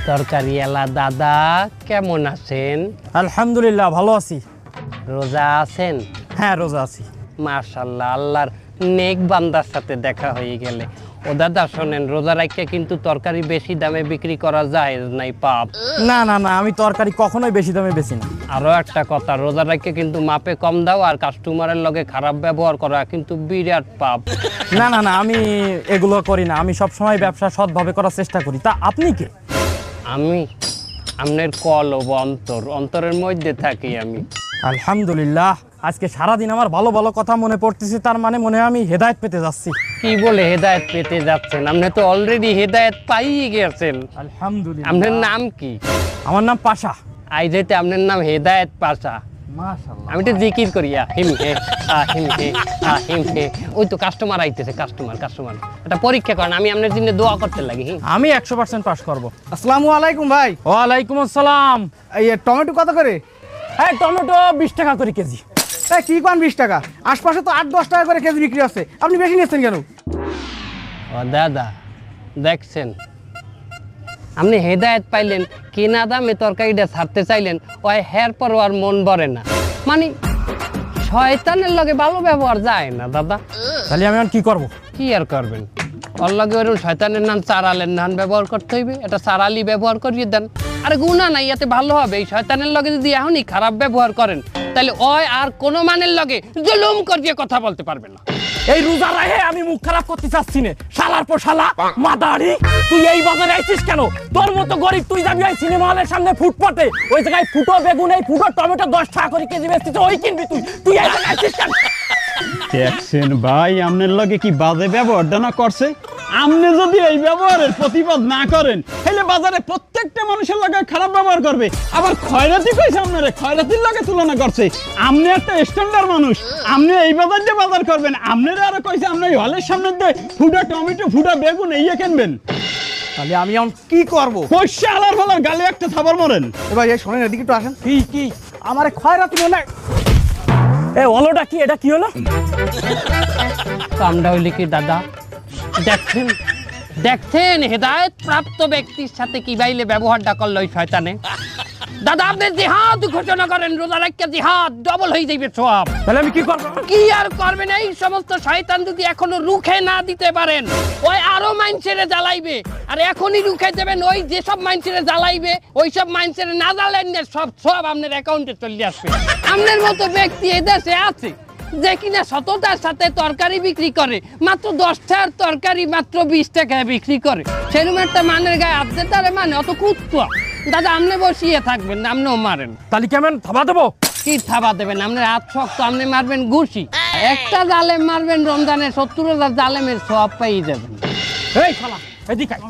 তরকারিওয়ালা দাদা কেমন আছেন? আলহামদুলিল্লাহ ভালো আছি। রোজা আছেন? হ্যাঁ রোজা আছি। মাশাআল্লাহ, আল্লাহর নেক বান্দার সাথে দেখা হয়ে গেলে। ও দাদা শোনেন, রোজা রাখতে কিন্তু তরকারি বেশি দামে বিক্রি করা যায় নাই, পাপ। না না না, আমি তরকারি কখনোই বেশি দামে বেচি না। আরো একটা কথা, রোজা রাখতে কিন্তু মাপে কম দাও আর কাস্টমারের লগে খারাপ ব্যবহার করা কিন্তু বিরাট পাপ। না না না, আমি এগুলো করি না। আমি সব সময় ব্যবসা সৎভাবে করার চেষ্টা করি। তা আপনি কে? আমি আপনার কলব অন্তরের মধ্যে থাকি আমি। আলহামদুলিল্লাহ, আজকে সারাদিন আমার ভালো ভালো কথা মনে পড়তেছে। তার মানে মনে হয় আমি হেদায়েত পেতে যাচ্ছি। কি বলে হেদায়েত পেতে যাচ্ছেন? আপনি তো অলরেডি হেদায়েত পাইয়ে গেছেন। আলহামদুলিল্লাহ। আপনার নাম কি? আমার নাম পাশা। আই যেতে আপনার নাম হেদায়েত পাশা। মাশাআল্লাহ। আমি তো জিকির করি আহিম হে আহিম হে আহিম হে। ওই তো কাস্টমার আইতেছে, কাস্টমার এটা পরীক্ষা করেন, আমি আপনার জন্য দোয়া করতে লাগি। আমি 100% পাস করব। আসসালামু আলাইকুম ভাই। ওয়ালাইকুম আসসালাম। এই টমেটো কত করে? হ্যাঁ টমেটো 20 টাকা করে কেজি। এই কি কোন 20 টাকা? আশপাশে তো 8-10 টাকা করে কেজি বিক্রি আছে, আপনি বেশি নিচ্ছেন কেন? ও দাদা দেখছেন, আপনি হেদায়েত পাইলেন, কিনা দামে তরকারিটা ছাড়তে চাইলেন, ওই হের পর আর মন ভরে না। মানে শয়তানের লগে ভালো ব্যবহার যায় না দাদা। তাহলে আমি এখন কি করব? কি আর করবেন, ওর লগে ওরকম শয়তানের নাম চারালের নাম ব্যবহার করতে হইবে। এটা চারালি ব্যবহার করিয়ে দেন। আরে গুণা নাই, এতে ভালো হবে। এই শয়তানের লগে যদি এখনই খারাপ ব্যবহার করেন, তাহলে ওই আর কোনো মানের লগে জুলুম করিয়ে কথা বলতে পারবে না। এই রোজা রাহে আমি মুখ খারাপ করতে চাচ্ছি না। শালার পর শালা মাদারি, তুই এই বাজারে আইছিস কেন? তোর মতো গরিব তুই যাবি ওই সিনেমা হলের সামনে ফুটপাতে, ওই জায়গায় ফুটো বেগুন এই ফুটো টমেটো 10 টাকা করে কেজি বেচতিস, ওই কিনবি তুই। তুই এই জায়গায় আইছিস কেন? দেখছেন ভাই, আপনার লগে কি বাজে ব্যবহারটা না করছে। আপনি যদি এই ব্যবহারের প্রতিবাদ না করেন, তাহলে বাজারে প্রত্যেকটা মানুষের লগে খারাপ ব্যবহার করবে। আবার খয়রাতি কইছে, আপনারে খয়রাতির লগে তুলনা করছে। আপনি একটা স্ট্যান্ডার্ড মানুষ, আপনি এই বাজার দিয়ে বাজার করবেন। আপনারা আরো কইছে আপনি এই হলের সামনে দিয়ে ফুটা টমেটো ফুটা বেগুন এই কিনবেন। তাহলে আমি এখন কি করব? পয়সা আলার ফলার গালে একটা থাবার মরেন। ভাই এই শোনেন, এদিকে একটু আসেন। কি আমার খয়রাতি মনে হয়। এ হলোটা কি? এটা কি হলো? কামটা হইলে কি দাদা? দেখছেন হেদায়েত প্রাপ্ত ব্যক্তির সাথে কি বাইলে ব্যবহারটা করলো ওই শয়তানে। দাদা আপনি জিহাদ ঘোষণা করেন, রোজা রাখতে জিহাদ ডবল হয়ে যাবে সব। তাহলে আমি কি করব? কি আর করবেন? এই সমস্ত শয়তান যদি এখনো রুখে না দিতে পারেন, ওই আরো মাইনছেড়ে জ্বালাইবে। আর এখনই রুখে দেবেন, ওই যেসব মাইনছেড়ে জ্বালাইবে ওই সব মাইনছেড়ে না জ্বালেন না, সব আপনার অ্যাকাউন্টে চলে আসবে। আপনার মতো ব্যক্তি এই দেশে আছে যে কিনা সততার সাথে তরকারি বিক্রি করে, মাত্র 10 টাকার তরকারি মাত্র 20 টাকায় বিক্রি করে। সেরকম একটা মানের গায়ে হাত দিতে পারে, মানে অত কুত্তা। দাদা আপনি বসিয়ে থাকবেন না, আপনিও মারেন। তাহলে কেমন থাবা দেবো? কি থাবা দেবেন? আপনার হাত শক্ত, আপনি মারবেন ঘুষি। একটা জালেম মারবেন রমজানের 70,000 জালেমের সব পেয়ে যাবেন। এই শালা এদিকে আয়।